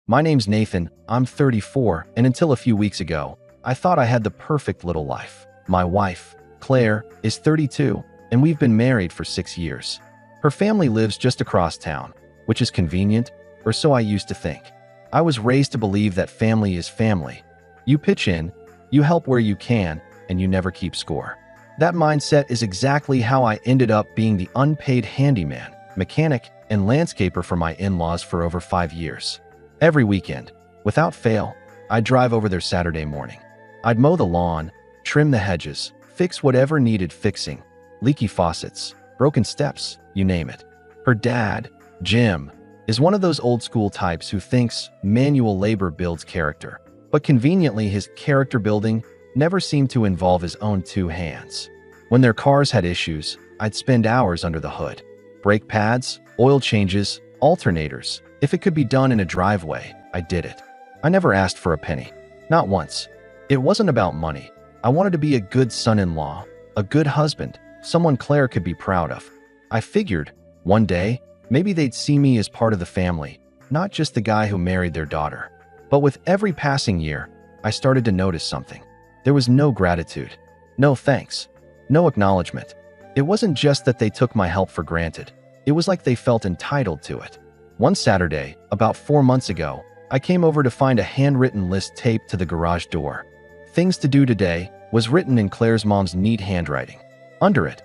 My name's Nathan, I'm 34, and until a few weeks ago, I thought I had the perfect little life. My wife, Claire, is 32, and we've been married for 6 years. Her family lives just across town, which is convenient, or so I used to think. I was raised to believe that family is family. You pitch in, you help where you can, and you never keep score. That mindset is exactly how I ended up being the unpaid handyman, mechanic, and landscaper for my in-laws for over 5 years. Every weekend, without fail, I'd drive over there Saturday morning. I'd mow the lawn, trim the hedges, fix whatever needed fixing, leaky faucets, broken steps, you name it. Her dad, Jim, is one of those old-school types who thinks manual labor builds character, but conveniently his character building never seemed to involve his own 2 hands. When their cars had issues, I'd spend hours under the hood. Brake pads, oil changes, alternators. If it could be done in a driveway, I did it. I never asked for a penny. Not once. It wasn't about money. I wanted to be a good son-in-law, a good husband, someone Claire could be proud of. I figured, one day, maybe they'd see me as part of the family, not just the guy who married their daughter. But with every passing year, I started to notice something. There was no gratitude, no thanks, no acknowledgement. It wasn't just that they took my help for granted. It was like they felt entitled to it. One Saturday, about 4 months ago, I came over to find a handwritten list taped to the garage door. Things to do today was written in Claire's mom's neat handwriting. Under it,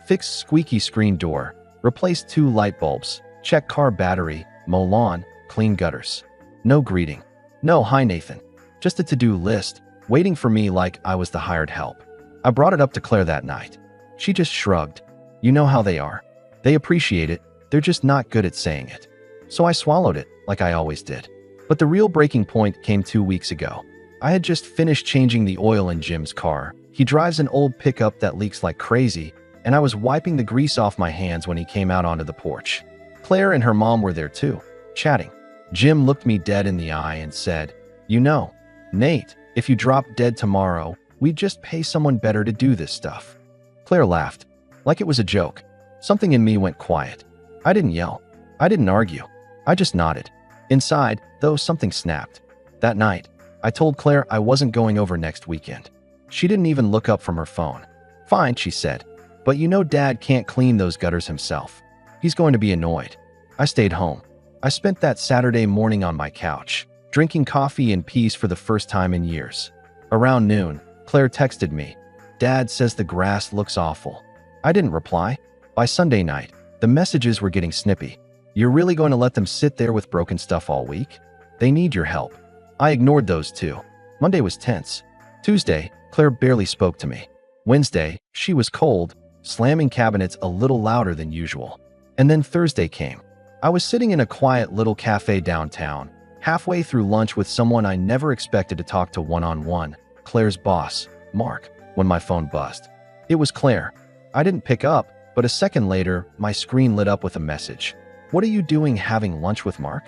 fix squeaky screen door, replace 2 light bulbs, check car battery, mow lawn, clean gutters. No greeting. No hi Nathan. Just a to-do list, waiting for me like I was the hired help. I brought it up to Claire that night. She just shrugged. You know how they are. They appreciate it, they're just not good at saying it. So I swallowed it, like I always did. But the real breaking point came 2 weeks ago. I had just finished changing the oil in Jim's car. He drives an old pickup that leaks like crazy, and I was wiping the grease off my hands when he came out onto the porch. Claire and her mom were there too, chatting. Jim looked me dead in the eye and said, "You know, Nate, if you drop dead tomorrow, we'd just pay someone better to do this stuff." Claire laughed, like it was a joke. Something in me went quiet. I didn't yell. I didn't argue. I just nodded. Inside, though, something snapped. That night, I told Claire I wasn't going over next weekend. She didn't even look up from her phone. "Fine," she said, "but you know Dad can't clean those gutters himself. He's going to be annoyed." I stayed home. I spent that Saturday morning on my couch, drinking coffee in peace for the first time in years. Around noon, Claire texted me, "Dad says the grass looks awful." I didn't reply. By Sunday night, the messages were getting snippy. "You're really going to let them sit there with broken stuff all week? They need your help." I ignored those 2. Monday was tense. Tuesday, Claire barely spoke to me. Wednesday, she was cold, slamming cabinets a little louder than usual. And then Thursday came. I was sitting in a quiet little cafe downtown, halfway through lunch with someone I never expected to talk to one-on-one, Claire's boss, Mark, when my phone buzzed. It was Claire. I didn't pick up, but a second later, my screen lit up with a message. "What are you doing having lunch with Mark?"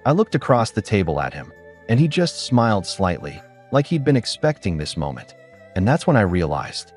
I looked across the table at him, and he just smiled slightly, like he'd been expecting this moment. And that's when I realized.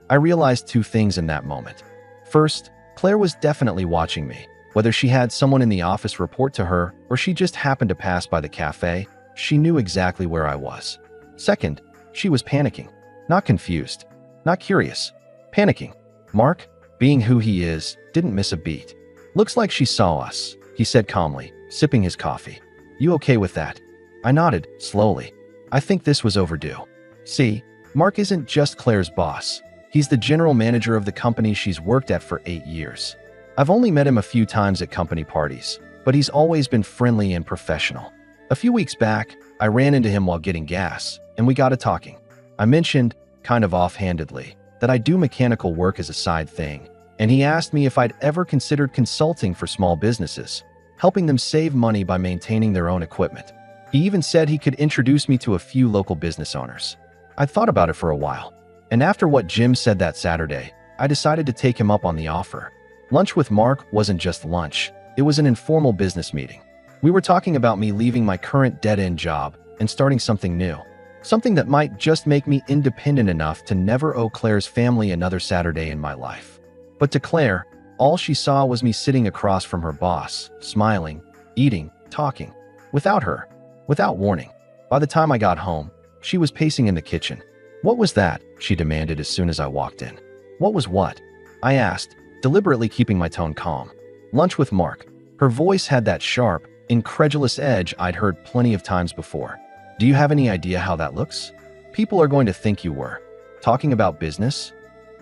2 things in that moment. First, Claire was definitely watching me. Whether she had someone in the office report to her or she just happened to pass by the cafe, she knew exactly where I was. Second, she was panicking. Not confused. Not curious. Panicking. Mark, being who he is, didn't miss a beat. "Looks like she saw us," he said calmly, sipping his coffee. "You okay with that?" I nodded, slowly. I think this was overdue. See, Mark isn't just Claire's boss. He's the general manager of the company she's worked at for 8 years. I've only met him a few times at company parties, but he's always been friendly and professional. A few weeks back, I ran into him while getting gas, and we got to talking. I mentioned, kind of offhandedly, that I do mechanical work as a side thing, and he asked me if I'd ever considered consulting for small businesses, helping them save money by maintaining their own equipment. He even said he could introduce me to a few local business owners. I'd thought about it for a while, and after what Jim said that Saturday, I decided to take him up on the offer. Lunch with Mark wasn't just lunch, it was an informal business meeting. We were talking about me leaving my current dead-end job and starting something new. Something that might just make me independent enough to never owe Claire's family another Saturday in my life. But to Claire, all she saw was me sitting across from her boss, smiling, eating, talking. Without her, Without warning. By the time I got home, she was pacing in the kitchen. "What was that?" she demanded as soon as I walked in. "What was what?" I asked, deliberately keeping my tone calm. "Lunch with Mark." Her voice had that sharp, incredulous edge I'd heard plenty of times before. "Do you have any idea how that looks? People are going to think you were talking about business."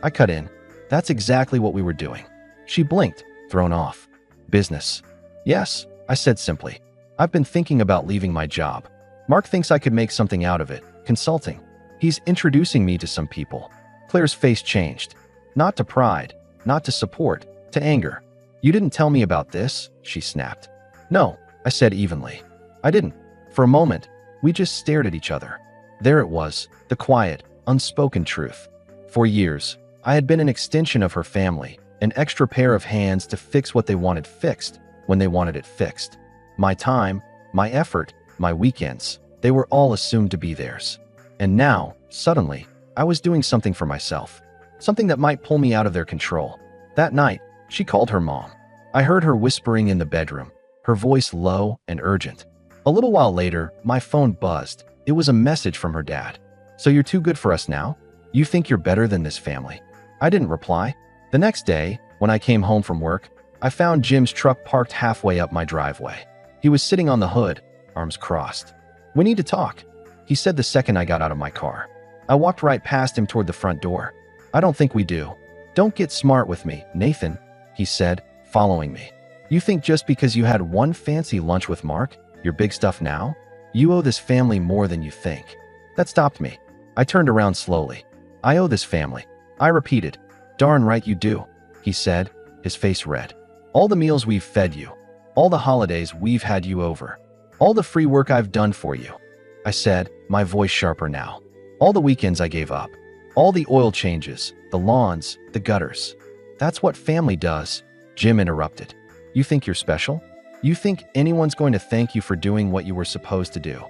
I cut in. "That's exactly what we were doing." She blinked, thrown off. "Business?" "Yes," I said simply. "I've been thinking about leaving my job. Mark thinks I could make something out of it, consulting. He's introducing me to some people." Claire's face changed. Not to pride, not to support, to anger. "You didn't tell me about this," she snapped. "No," I said evenly. "I didn't." For a moment, we just stared at each other. There it was, the quiet, unspoken truth. For years, I had been an extension of her family, an extra pair of hands to fix what they wanted fixed when they wanted it fixed. My time, my effort, my weekends, they were all assumed to be theirs. And now, suddenly, I was doing something for myself. Something that might pull me out of their control. That night, she called her mom. I heard her whispering in the bedroom, her voice low and urgent. A little while later, my phone buzzed. It was a message from her dad. "So you're too good for us now? You think you're better than this family?" I didn't reply. The next day, when I came home from work, I found Jim's truck parked halfway up my driveway. He was sitting on the hood, arms crossed. "We need to talk," he said the second I got out of my car. I walked right past him toward the front door. "I don't think we do." "Don't get smart with me, Nathan," he said, following me. "You think just because you had one fancy lunch with Mark, you're big stuff now? You owe this family more than you think." That stopped me. I turned around slowly. "I owe this family," I repeated. "Darn right you do," he said, his face red. "All the meals we've fed you, all the holidays we've had you over, all the free work I've done for you," I said, my voice sharper now. "All the weekends I gave up, all the oil changes, the lawns, the gutters." "That's what family does," Jim interrupted. "You think you're special? You think anyone's going to thank you for doing what you were supposed to do?"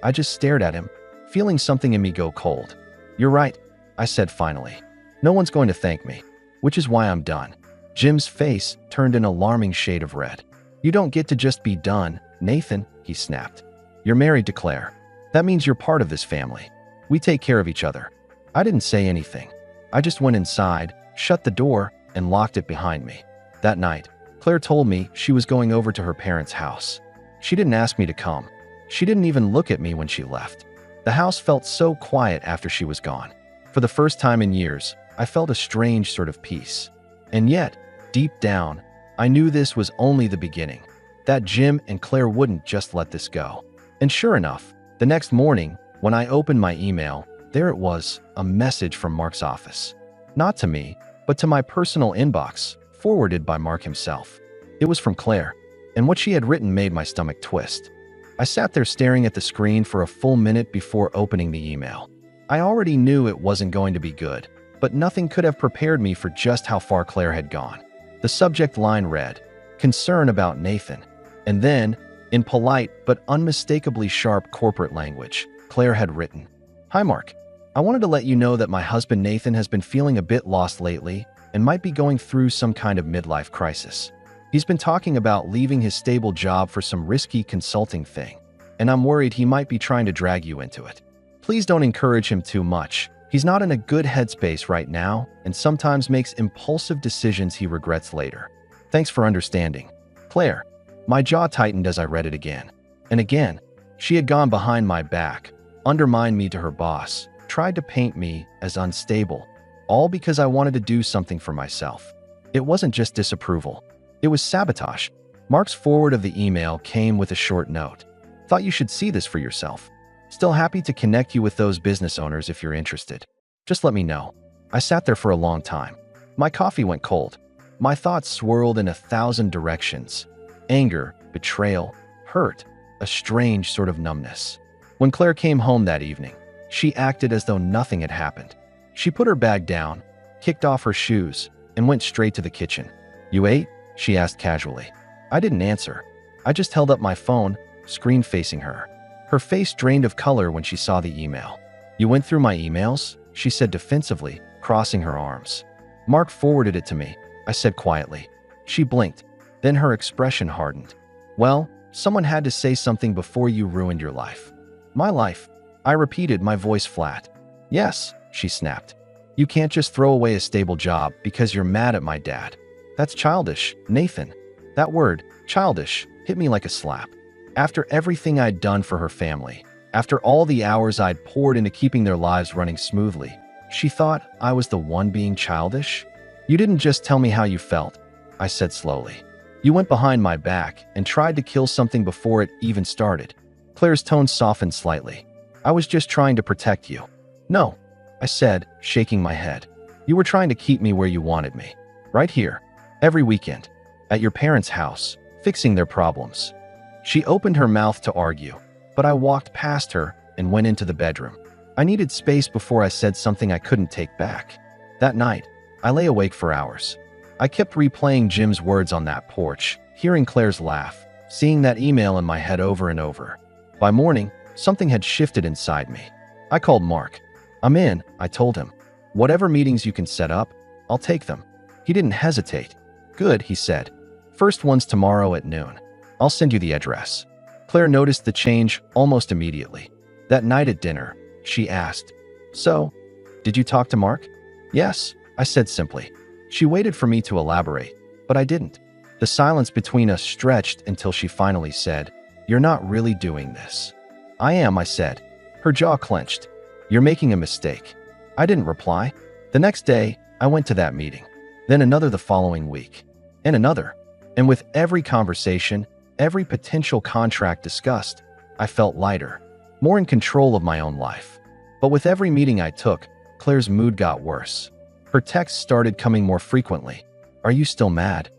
I just stared at him, feeling something in me go cold. "You're right," I said finally. "No one's going to thank me, which is why I'm done." Jim's face turned an alarming shade of red. "You don't get to just be done, Nathan," he snapped. "You're married to Claire. That means you're part of this family. We take care of each other." I didn't say anything. I just went inside, shut the door, and locked it behind me. That night, Claire told me she was going over to her parents' house. She didn't ask me to come. She didn't even look at me when she left. The house felt so quiet after she was gone. For the first time in years, I felt a strange sort of peace. And yet, deep down, I knew this was only the beginning. That Jim and Claire wouldn't just let this go. And sure enough, the next morning, when I opened my email, there it was, a message from Mark's office. Not to me, but to my personal inbox, forwarded by Mark himself. It was from Claire, and what she had written made my stomach twist. I sat there staring at the screen for a full minute before opening the email. I already knew it wasn't going to be good, but nothing could have prepared me for just how far Claire had gone. The subject line read, "Concern about Nathan." And then, in polite but unmistakably sharp corporate language, Claire had written, "Hi Mark. I wanted to let you know that my husband Nathan has been feeling a bit lost lately and might be going through some kind of midlife crisis. He's been talking about leaving his stable job for some risky consulting thing, and I'm worried he might be trying to drag you into it. Please don't encourage him too much. He's not in a good headspace right now and sometimes makes impulsive decisions he regrets later. Thanks for understanding. Claire." My jaw tightened as I read it again. And again, she had gone behind my back, undermined me to her boss, tried to paint me as unstable, all because I wanted to do something for myself. It wasn't just disapproval. It was sabotage. Mark's forward of the email came with a short note. "Thought you should see this for yourself. Still happy to connect you with those business owners if you're interested. Just let me know." I sat there for a long time. My coffee went cold. My thoughts swirled in 1,000 directions. Anger, betrayal, hurt, a strange sort of numbness. When Claire came home that evening, she acted as though nothing had happened. She put her bag down, kicked off her shoes, and went straight to the kitchen. "You ate?" she asked casually. I didn't answer. I just held up my phone, screen facing her. Her face drained of color when she saw the email. "You went through my emails?" she said defensively, crossing her arms. "Mark forwarded it to me," I said quietly. She blinked. Then her expression hardened. "Well, Someone had to say something before you ruined your life. My life, I repeated, my voice flat. Yes, she snapped. You can't just throw away a stable job because you're mad at my dad. That's childish, Nathan. That word, childish, hit me like a slap. After everything I'd done for her family, after all the hours I'd poured into keeping their lives running smoothly, she thought I was the one being childish? You didn't just tell me how you felt, I said slowly. You went behind my back and tried to kill something before it even started. Claire's tone softened slightly. I was just trying to protect you. No, I said, shaking my head. You were trying to keep me where you wanted me. Right here, every weekend, at your parents' house, fixing their problems. She opened her mouth to argue, but I walked past her and went into the bedroom. I needed space before I said something I couldn't take back. That night, I lay awake for hours. I kept replaying Jim's words on that porch, hearing Claire's laugh, seeing that email in my head over and over. By morning, something had shifted inside me. I called Mark. I'm in, I told him. Whatever meetings you can set up, I'll take them. He didn't hesitate. Good, he said. First one's tomorrow at noon. I'll send you the address. Claire noticed the change almost immediately. That night at dinner, she asked, So, did you talk to Mark? Yes, I said simply. She waited for me to elaborate, but I didn't. The silence between us stretched until she finally said, You're not really doing this. I am, I said. Her jaw clenched. You're making a mistake. I didn't reply. The next day, I went to that meeting. Then another the following week. And another. And with every conversation, every potential contract discussed, I felt lighter, more in control of my own life. But with every meeting I took, Claire's mood got worse. Her texts started coming more frequently. Are you still mad?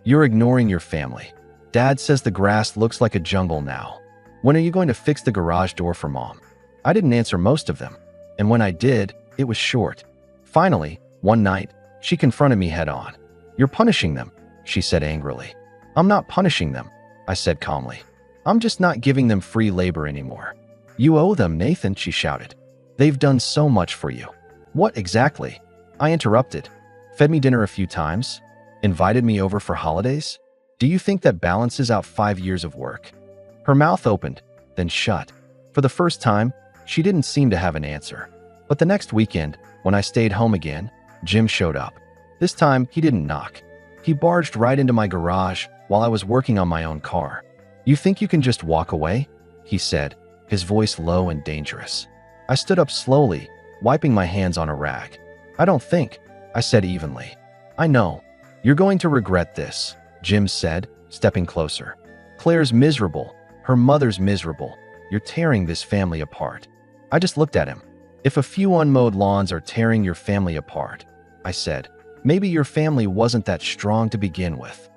You're ignoring your family. Dad says the grass looks like a jungle now. When are you going to fix the garage door for Mom? I didn't answer most of them, and when I did, it was short. Finally, one night, she confronted me head on. You're punishing them, she said angrily. I'm not punishing them, I said calmly. I'm just not giving them free labor anymore. You owe them, Nathan, she shouted. They've done so much for you. What exactly? I interrupted. Fed me dinner a few times? Invited me over for holidays? Do you think that balances out 5 years of work? Her mouth opened, then shut. For the first time, she didn't seem to have an answer. But the next weekend, when I stayed home again, Jim showed up. This time, he didn't knock. He barged right into my garage while I was working on my own car. You think you can just walk away? He said, his voice low and dangerous. I stood up slowly, wiping my hands on a rag. I don't think, I said evenly. I know. You're going to regret this, Jim said, stepping closer. Claire's miserable. Her mother's miserable. You're tearing this family apart. I just looked at him. If a few unmowed lawns are tearing your family apart, I said, maybe your family wasn't that strong to begin with.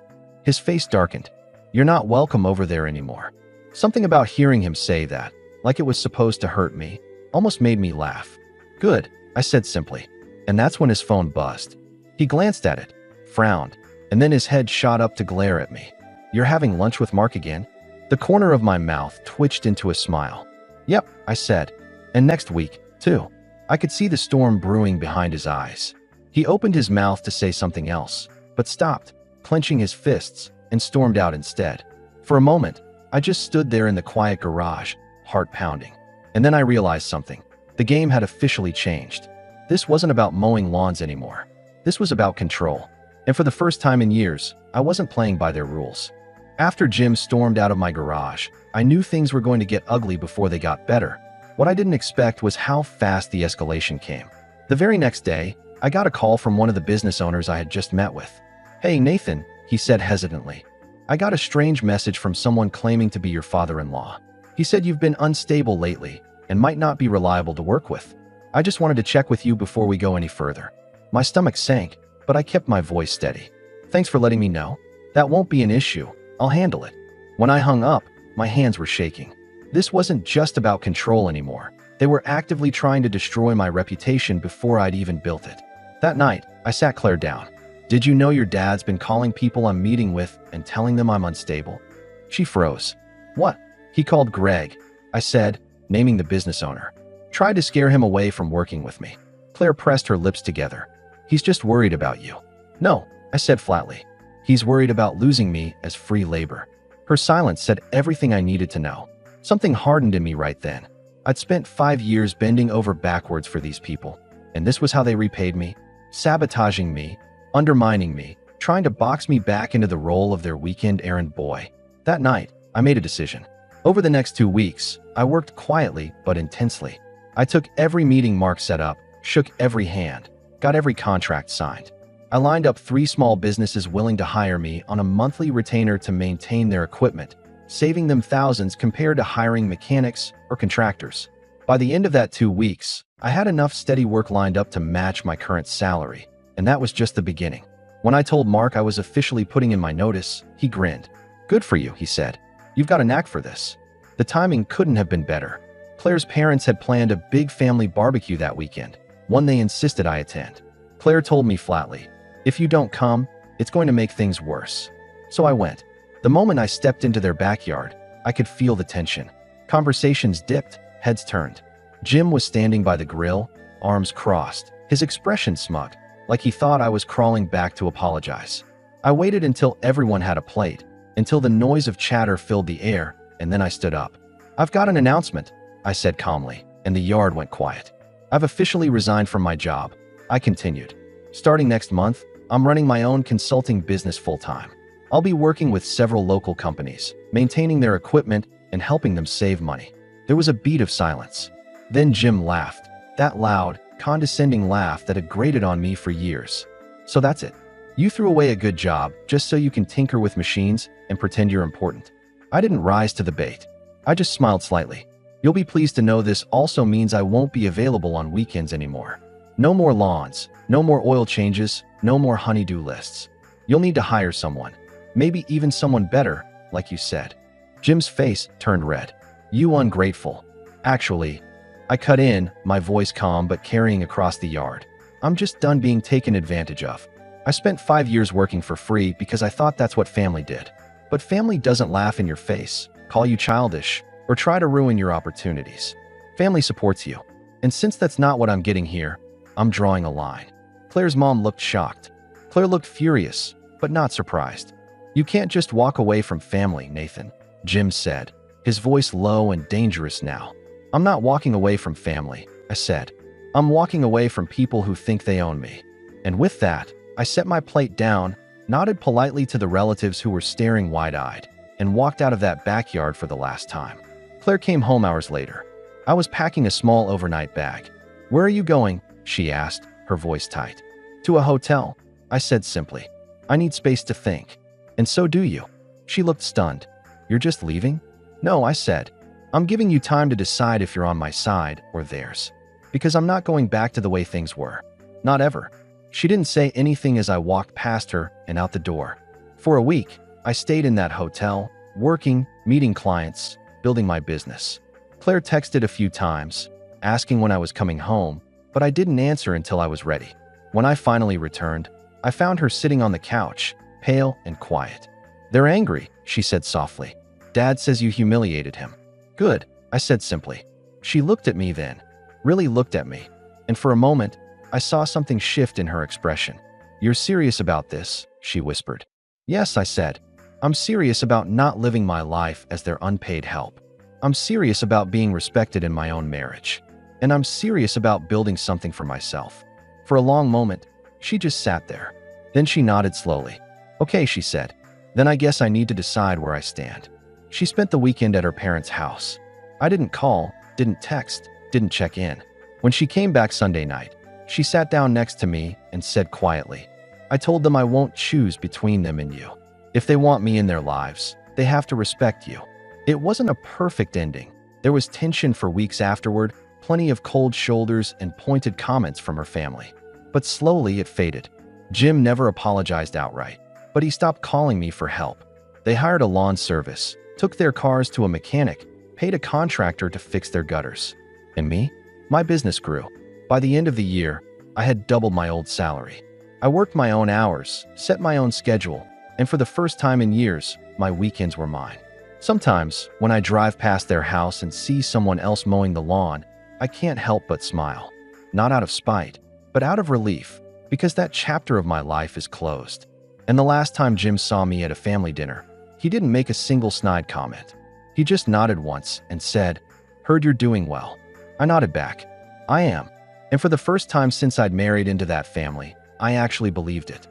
His face darkened. You're not welcome over there anymore. Something about hearing him say that, like it was supposed to hurt me, almost made me laugh. Good, I said simply. And that's when his phone buzzed. He glanced at it, frowned, and then his head shot up to glare at me. You're having lunch with Mark again? The corner of my mouth twitched into a smile. Yep, I said. And next week, too. I could see the storm brewing behind his eyes. He opened his mouth to say something else, but stopped, clenching his fists, and stormed out instead. For a moment, I just stood there in the quiet garage, heart pounding. And then I realized something. The game had officially changed. This wasn't about mowing lawns anymore. This was about control. And for the first time in years, I wasn't playing by their rules. After Jim stormed out of my garage, I knew things were going to get ugly before they got better. What I didn't expect was how fast the escalation came. The very next day, I got a call from one of the business owners I had just met with. Hey, Nathan, he said hesitantly. I got a strange message from someone claiming to be your father-in-law. He said you've been unstable lately and might not be reliable to work with. I just wanted to check with you before we go any further. My stomach sank, but I kept my voice steady. Thanks for letting me know. That won't be an issue. I'll handle it. When I hung up, my hands were shaking. This wasn't just about control anymore. They were actively trying to destroy my reputation before I'd even built it. That night, I sat Claire down. Did you know your dad's been calling people I'm meeting with and telling them I'm unstable? She froze. What? He called Greg, I said, naming the business owner. Tried to scare him away from working with me. Claire pressed her lips together. He's just worried about you. No, I said flatly. He's worried about losing me as free labor. Her silence said everything I needed to know. Something hardened in me right then. I'd spent 5 years bending over backwards for these people, and this was how they repaid me, sabotaging me, undermining me, trying to box me back into the role of their weekend errand boy. That night, I made a decision. Over the next 2 weeks, I worked quietly but intensely. I took every meeting Mark set up, shook every hand, got every contract signed. I lined up 3 small businesses willing to hire me on a monthly retainer to maintain their equipment, saving them thousands compared to hiring mechanics or contractors. By the end of that 2 weeks, I had enough steady work lined up to match my current salary, and that was just the beginning. When I told Mark I was officially putting in my notice, he grinned. "Good for you," he said. "You've got a knack for this." The timing couldn't have been better. Claire's parents had planned a big family barbecue that weekend, one they insisted I attend. Claire told me flatly, "If you don't come, it's going to make things worse." So I went. The moment I stepped into their backyard, I could feel the tension. Conversations dipped, heads turned. Jim was standing by the grill, arms crossed, his expression smug, like he thought I was crawling back to apologize. I waited until everyone had a plate, until the noise of chatter filled the air, and then I stood up. "I've got an announcement," I said calmly, and the yard went quiet. "I've officially resigned from my job," I continued. "Starting next month, I'm running my own consulting business full-time. I'll be working with several local companies, maintaining their equipment and helping them save money." There was a beat of silence. Then Jim laughed, that loud, condescending laugh that had grated on me for years. "So that's it. You threw away a good job just so you can tinker with machines and pretend you're important." I didn't rise to the bait. I just smiled slightly. "You'll be pleased to know this also means I won't be available on weekends anymore. No more lawns, no more oil changes, no more honey-do lists. You'll need to hire someone. Maybe even someone better, like you said." Jim's face turned red. "You ungrateful." "Actually," I cut in, my voice calm but carrying across the yard, "I'm just done being taken advantage of. I spent 5 years working for free because I thought that's what family did. But family doesn't laugh in your face, call you childish, or try to ruin your opportunities. Family supports you. And since that's not what I'm getting here, I'm drawing a line." Claire's mom looked shocked. Claire looked furious, but not surprised. "You can't just walk away from family, Nathan," Jim said, his voice low and dangerous now. "I'm not walking away from family," I said. "I'm walking away from people who think they own me." And with that, I set my plate down, nodded politely to the relatives who were staring wide-eyed, and walked out of that backyard for the last time. Claire came home hours later. I was packing a small overnight bag. "Where are you going?" she asked, her voice tight. "To a hotel," I said simply. "I need space to think." "And so do you." She looked stunned. "You're just leaving?" "No," I said. "I'm giving you time to decide if you're on my side or theirs. Because I'm not going back to the way things were. Not ever." She didn't say anything as I walked past her and out the door. For a week, I stayed in that hotel, working, meeting clients, building my business. Claire texted a few times, asking when I was coming home, but I didn't answer until I was ready. When I finally returned, I found her sitting on the couch, pale and quiet. "They're angry," she said softly. "Dad says you humiliated him." "Good," I said simply. She looked at me then, really looked at me, and for a moment, I saw something shift in her expression. "You're serious about this?" she whispered. "Yes," I said. "I'm serious about not living my life as their unpaid help. I'm serious about being respected in my own marriage. And I'm serious about building something for myself." For a long moment, she just sat there. Then she nodded slowly. "Okay," she said. "Then I guess I need to decide where I stand." She spent the weekend at her parents' house. I didn't call, didn't text, didn't check in. When she came back Sunday night, she sat down next to me and said quietly, "I told them I won't choose between them and you. If they want me in their lives, they have to respect you." It wasn't a perfect ending. There was tension for weeks afterward, plenty of cold shoulders and pointed comments from her family. But slowly it faded. Jim never apologized outright, but he stopped calling me for help. They hired a lawn service, took their cars to a mechanic, paid a contractor to fix their gutters. And me? My business grew. By the end of the year, I had doubled my old salary. I worked my own hours, set my own schedule, and for the first time in years, my weekends were mine. Sometimes, when I drive past their house and see someone else mowing the lawn, I can't help but smile. Not out of spite, but out of relief, because that chapter of my life is closed. And the last time Jim saw me at a family dinner, He didn't make a single snide comment. He just nodded once and said, "Heard you're doing well." I nodded back. "I am." And for the first time since I'd married into that family, I actually believed it.